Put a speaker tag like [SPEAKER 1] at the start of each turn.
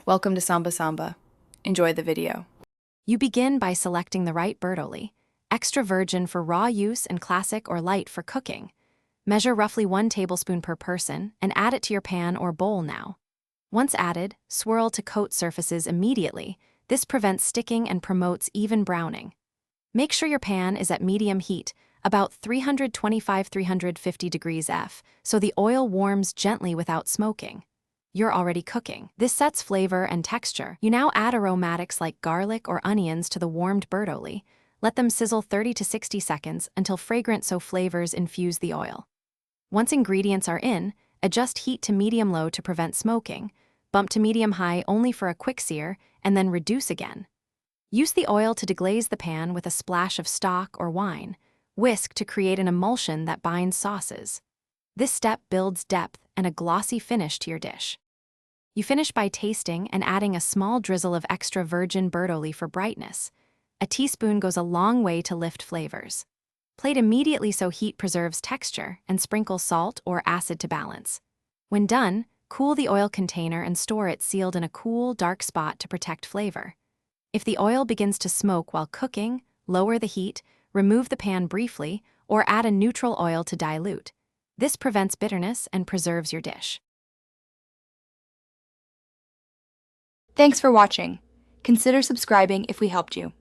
[SPEAKER 1] Welcome to Samba Samba. Enjoy the video.
[SPEAKER 2] You begin by selecting the right Bertolli, extra virgin for raw use and classic or light for cooking. Measure roughly 1 tablespoon per person and add it to your pan or bowl now. Once added, swirl to coat surfaces immediately. This prevents sticking and promotes even browning. Make sure your pan is at medium heat, about 325–350 degrees F, so the oil warms gently without smoking. You're already cooking. This sets flavor and texture. You now add aromatics like garlic or onions to the warmed Bertolli. Let them sizzle 30 to 60 seconds until fragrant so flavors infuse the oil. Once ingredients are in, adjust heat to medium-low to prevent smoking, bump to medium-high only for a quick sear, and then reduce again. Use the oil to deglaze the pan with a splash of stock or wine. Whisk to create an emulsion that binds sauces. This step builds depth and a glossy finish to your dish. You finish by tasting and adding a small drizzle of extra virgin Bertolli for brightness. A teaspoon goes a long way to lift flavors. Plate immediately so heat preserves texture, and sprinkle salt or acid to balance. When done, cool the oil container and store it sealed in a cool, dark spot to protect flavor. If the oil begins to smoke while cooking, lower the heat, remove the pan briefly, or add a neutral oil to dilute. This prevents bitterness and preserves your dish.
[SPEAKER 3] Thanks for watching. Consider subscribing if we helped you.